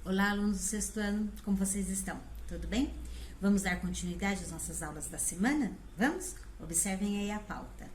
Olá, alunos do sexto ano, como vocês estão? Tudo bem? Vamos dar continuidade às nossas aulas da semana? Vamos? Observem aí a pauta.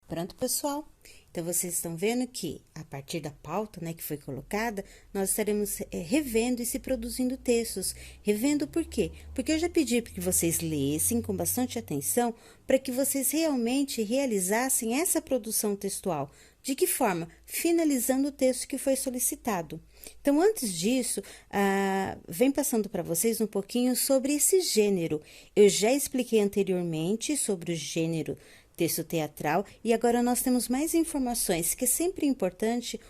Pronto, pessoal? Então, vocês estão vendo que, a partir da pauta, que foi colocada, nós estaremos revendo e se produzindo textos. Revendo por quê? Porque eu já pedi para que vocês lessem com bastante atenção para que vocês realmente realizassem essa produção textual. De que forma? Finalizando o texto que foi solicitado. Então, antes disso, vem passando para vocês um pouquinho sobre esse gênero. Eu já expliquei anteriormente sobre o gênero texto teatral, e agora nós temos mais informações, que é sempre importante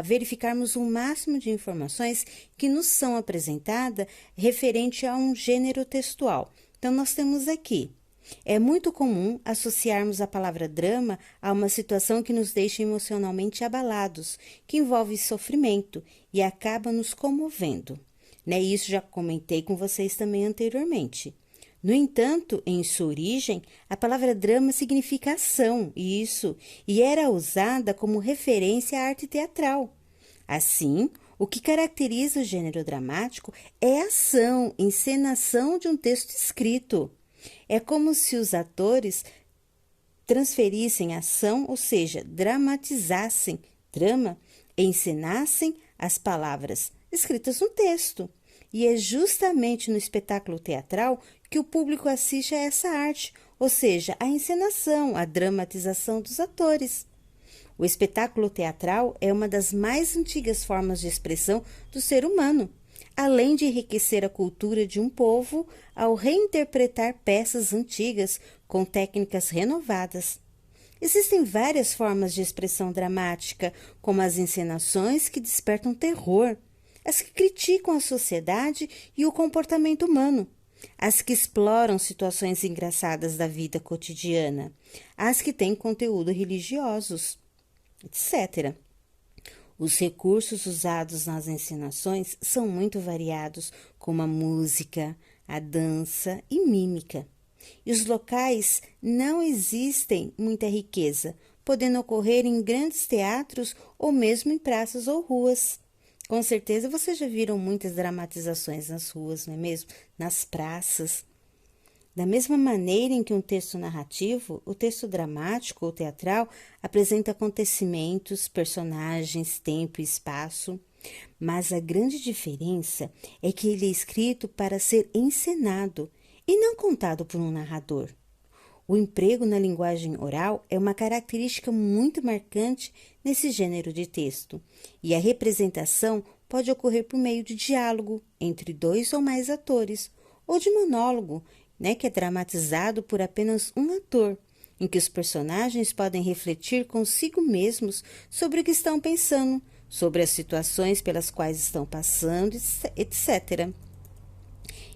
verificarmos o máximo de informações que nos são apresentadas referente a um gênero textual. Então, nós temos aqui, é muito comum associarmos a palavra drama a uma situação que nos deixa emocionalmente abalados, que envolve sofrimento e acaba nos comovendo. Isso já comentei com vocês também anteriormente. No entanto, em sua origem, a palavra drama significa ação, e era usada como referência à arte teatral. Assim, o que caracteriza o gênero dramático é a ação, encenação de um texto escrito. É como se os atores transferissem ação, ou seja, dramatizassem, encenassem as palavras escritas no texto. E é justamente no espetáculo teatral que o público assiste a essa arte, ou seja, a encenação, a dramatização dos atores. O espetáculo teatral é uma das mais antigas formas de expressão do ser humano, além de enriquecer a cultura de um povo ao reinterpretar peças antigas com técnicas renovadas. Existem várias formas de expressão dramática, como as encenações que despertam terror, as que criticam a sociedade e o comportamento humano, as que exploram situações engraçadas da vida cotidiana, as que têm conteúdo religiosos, etc. Os recursos usados nas encenações são muito variados, como a música, a dança e mímica. E os locais não existem muita riqueza, podendo ocorrer em grandes teatros ou mesmo em praças ou ruas. Com certeza vocês já viram muitas dramatizações nas ruas, não é mesmo? Nas praças. Da mesma maneira em que um texto narrativo, o texto dramático ou teatral apresenta acontecimentos, personagens, tempo e espaço. Mas a grande diferença é que ele é escrito para ser encenado e não contado por um narrador. O emprego na linguagem oral é uma característica muito marcante nesse gênero de texto, e a representação pode ocorrer por meio de diálogo entre dois ou mais atores, ou de monólogo, que é dramatizado por apenas um ator, em que os personagens podem refletir consigo mesmos sobre o que estão pensando, sobre as situações pelas quais estão passando, etc.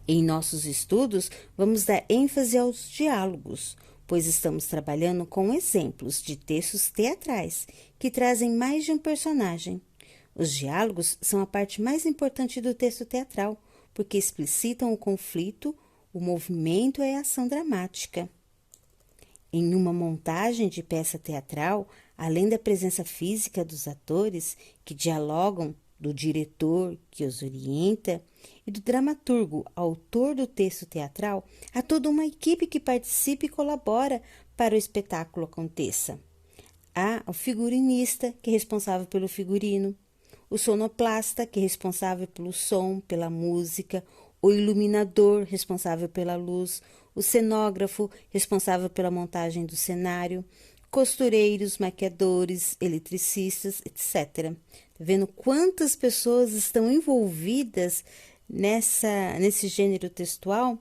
Em nossos estudos, vamos dar ênfase aos diálogos, pois estamos trabalhando com exemplos de textos teatrais que trazem mais de um personagem. Os diálogos são a parte mais importante do texto teatral, porque explicitam o conflito, o movimento e a ação dramática. Em uma montagem de peça teatral, além da presença física dos atores que dialogam, do diretor que os orienta e do dramaturgo, autor do texto teatral, há toda uma equipe que participa e colabora para o espetáculo aconteça. Há o figurinista, que é responsável pelo figurino, o sonoplasta, que é responsável pelo som, pela música, o iluminador, responsável pela luz, o cenógrafo, responsável pela montagem do cenário, costureiros, maquiadores, eletricistas, etc. Tá vendo quantas pessoas estão envolvidas nesse gênero textual?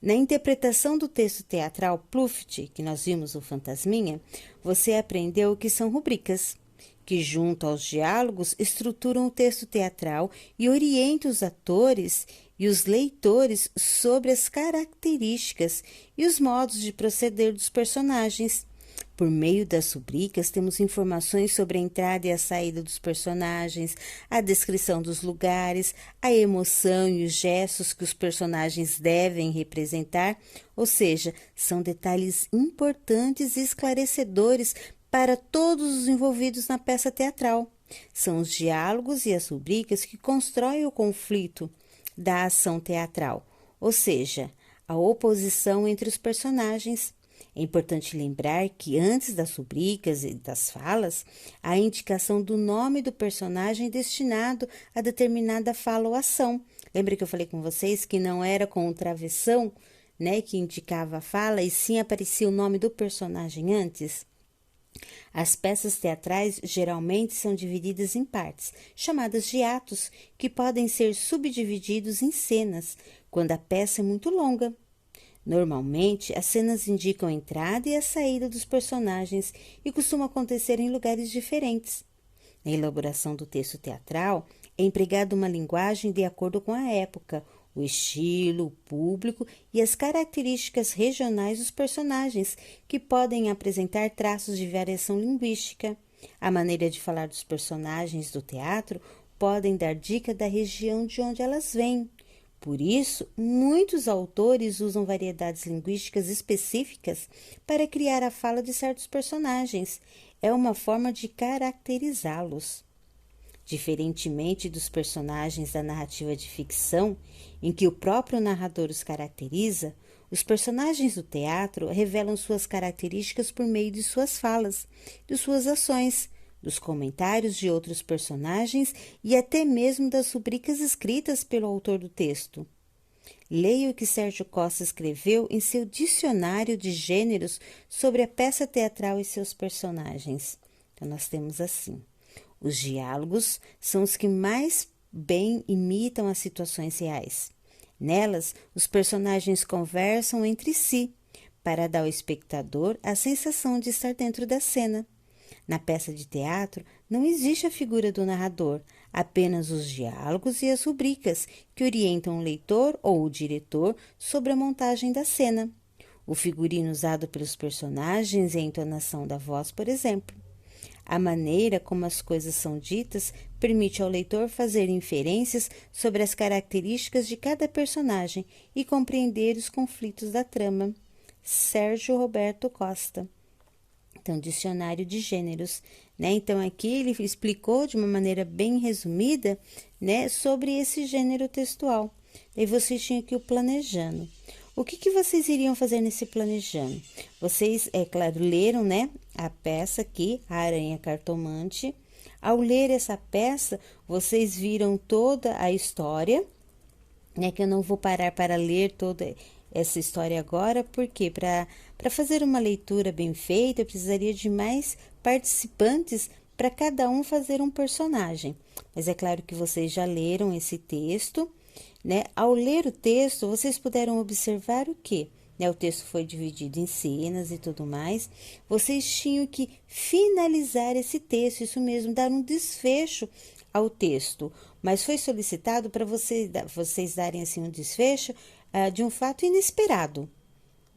Na interpretação do texto teatral Pluft, que nós vimos o Fantasminha, você aprendeu o que são rubricas, que junto aos diálogos estruturam o texto teatral e orientam os atores e os leitores sobre as características e os modos de proceder dos personagens. Por meio das rubricas, temos informações sobre a entrada e a saída dos personagens, a descrição dos lugares, a emoção e os gestos que os personagens devem representar, ou seja, são detalhes importantes e esclarecedores para todos os envolvidos na peça teatral. São os diálogos e as rubricas que constroem o conflito da ação teatral, ou seja, a oposição entre os personagens. É importante lembrar que antes das rubricas e das falas, há a indicação do nome do personagem destinado a determinada fala ou ação. Lembra que eu falei com vocês que não era com o travessão, né, que indicava a fala, e sim aparecia o nome do personagem antes? As peças teatrais geralmente são divididas em partes, chamadas de atos, que podem ser subdivididos em cenas, quando a peça é muito longa. Normalmente, as cenas indicam a entrada e a saída dos personagens e costumam acontecer em lugares diferentes. Na elaboração do texto teatral, é empregada uma linguagem de acordo com a época, o estilo, o público e as características regionais dos personagens, que podem apresentar traços de variação linguística. A maneira de falar dos personagens do teatro podem dar dica da região de onde elas vêm. Por isso, muitos autores usam variedades linguísticas específicas para criar a fala de certos personagens. É uma forma de caracterizá-los. Diferentemente dos personagens da narrativa de ficção, em que o próprio narrador os caracteriza, os personagens do teatro revelam suas características por meio de suas falas, de suas ações, dos comentários de outros personagens e até mesmo das rubricas escritas pelo autor do texto. Leia o que Sérgio Costa escreveu em seu Dicionário de Gêneros sobre a peça teatral e seus personagens. Então, nós temos assim: os diálogos são os que mais bem imitam as situações reais. Nelas, os personagens conversam entre si, para dar ao espectador a sensação de estar dentro da cena. Na peça de teatro, não existe a figura do narrador, apenas os diálogos e as rubricas que orientam o leitor ou o diretor sobre a montagem da cena. O figurino usado pelos personagens e a entonação da voz, por exemplo. A maneira como as coisas são ditas permite ao leitor fazer inferências sobre as características de cada personagem e compreender os conflitos da trama. Sérgio Roberto Costa. Então, Dicionário de Gêneros, né? Então, aqui ele explicou de uma maneira bem resumida, né, sobre esse gênero textual. E vocês tinham aqui o planejando. O que vocês iriam fazer nesse planejando? Vocês, é claro, leram, né, a peça aqui, A Aranha Cartomante. Ao ler essa peça, vocês viram toda a história, né, que eu não vou parar para ler toda essa história agora, porque para fazer uma leitura bem feita, eu precisaria de mais participantes para cada um fazer um personagem. Mas é claro que vocês já leram esse texto, né? Ao ler o texto, vocês puderam observar o quê? Né? O texto foi dividido em cenas e tudo mais. Vocês tinham que finalizar esse texto, isso mesmo, dar um desfecho ao texto. Mas foi solicitado para vocês darem assim um desfecho de um fato inesperado,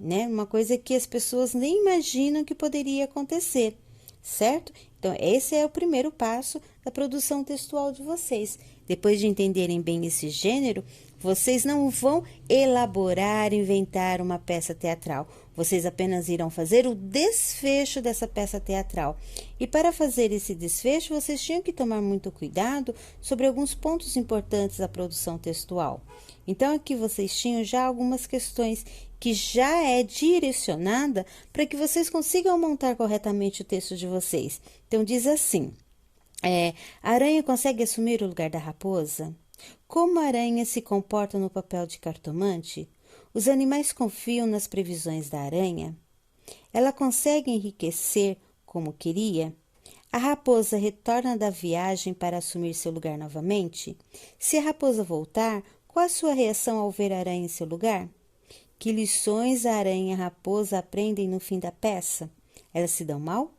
né? Uma coisa que as pessoas nem imaginam que poderia acontecer, certo? Então, esse é o primeiro passo da produção textual de vocês. Depois de entenderem bem esse gênero, vocês não vão elaborar, inventar uma peça teatral. Vocês apenas irão fazer o desfecho dessa peça teatral. E para fazer esse desfecho, vocês tinham que tomar muito cuidado sobre alguns pontos importantes da produção textual. Então, aqui vocês tinham já algumas questões que já é direcionada para que vocês consigam montar corretamente o texto de vocês. Então, diz assim: a aranha consegue assumir o lugar da raposa? Como a aranha se comporta no papel de cartomante? Os animais confiam nas previsões da aranha? Ela consegue enriquecer como queria? A raposa retorna da viagem para assumir seu lugar novamente? Se a raposa voltar, qual a sua reação ao ver a aranha em seu lugar? Que lições a aranha e a raposa aprendem no fim da peça? Elas se dão mal?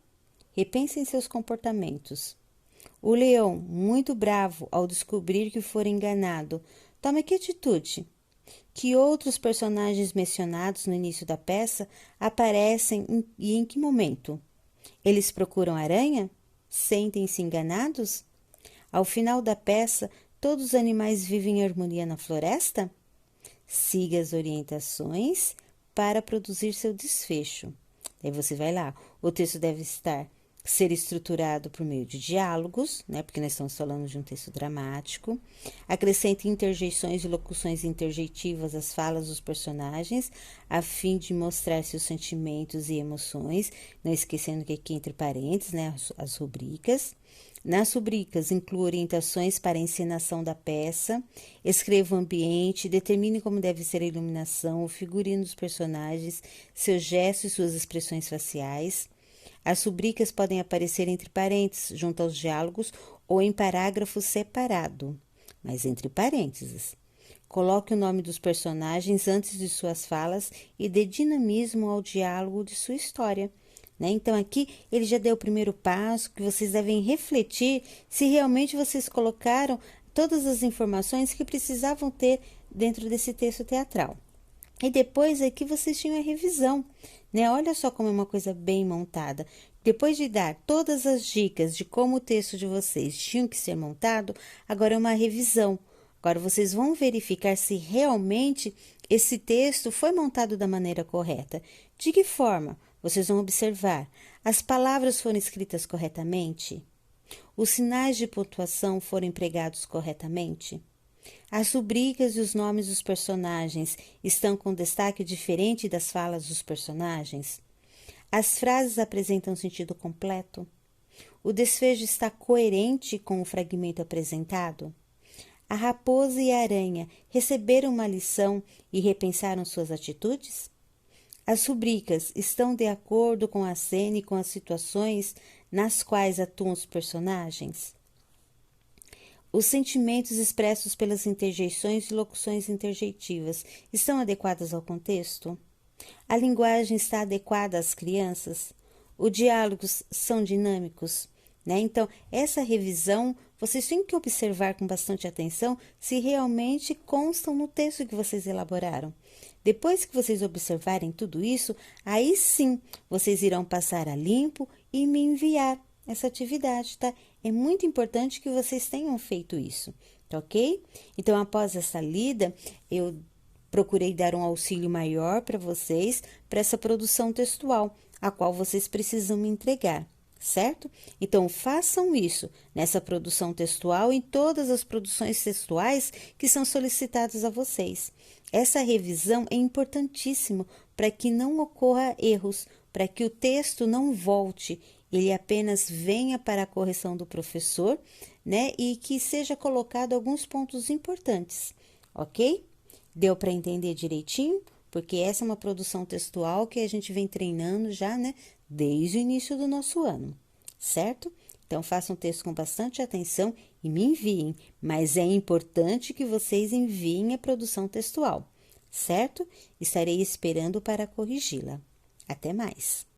Repensem seus comportamentos. O leão, muito bravo ao descobrir que for enganado, toma que atitude? Que outros personagens mencionados no início da peça aparecem e em que momento? Eles procuram aranha? Sentem-se enganados? Ao final da peça, todos os animais vivem em harmonia na floresta? Siga as orientações para produzir seu desfecho. Aí você vai lá. O texto deve ser estruturado por meio de diálogos, né? Porque nós estamos falando de um texto dramático. Acrescente interjeições e locuções interjeitivas às falas dos personagens, a fim de mostrar seus sentimentos e emoções, não esquecendo que aqui entre parênteses, né? As rubricas. Nas rubricas, inclua orientações para a encenação da peça, escreva o ambiente, determine como deve ser a iluminação, o figurino dos personagens, seus gestos e suas expressões faciais. As rubricas podem aparecer entre parênteses, junto aos diálogos, ou em parágrafo separado, mas entre parênteses. Coloque o nome dos personagens antes de suas falas e dê dinamismo ao diálogo de sua história. Né? Então, aqui ele já deu o primeiro passo, que vocês devem refletir se realmente vocês colocaram todas as informações que precisavam ter dentro desse texto teatral. E depois aqui vocês tinham a revisão, né? Olha só como é uma coisa bem montada. Depois de dar todas as dicas de como o texto de vocês tinha que ser montado, agora é uma revisão. Agora vocês vão verificar se realmente esse texto foi montado da maneira correta. De que forma? Vocês vão observar, as palavras foram escritas corretamente? Os sinais de pontuação foram empregados corretamente? As rubricas e os nomes dos personagens estão com destaque diferente das falas dos personagens? As frases apresentam sentido completo? O desfecho está coerente com o fragmento apresentado? A raposa e a aranha receberam uma lição e repensaram suas atitudes? As rubricas estão de acordo com a cena e com as situações nas quais atuam os personagens? Os sentimentos expressos pelas interjeições e locuções interjeitivas estão adequados ao contexto? A linguagem está adequada às crianças? Os diálogos são dinâmicos? Né? Então, essa revisão, vocês têm que observar com bastante atenção se realmente constam no texto que vocês elaboraram. Depois que vocês observarem tudo isso, aí sim vocês irão passar a limpo e me enviar essa atividade, tá? É muito importante que vocês tenham feito isso, tá ok? Então, após essa lida, eu procurei dar um auxílio maior para vocês, para essa produção textual, a qual vocês precisam me entregar, certo? Então, façam isso nessa produção textual e em todas as produções textuais que são solicitadas a vocês. Essa revisão é importantíssima para que não ocorra erros, para que o texto não volte, ele apenas venha para a correção do professor, né? E que seja colocado alguns pontos importantes, ok? Deu para entender direitinho? Porque essa é uma produção textual que a gente vem treinando já, né? Desde o início do nosso ano, certo? Então, façam o texto com bastante atenção e me enviem, mas é importante que vocês enviem a produção textual, certo? Estarei esperando para corrigi-la. Até mais!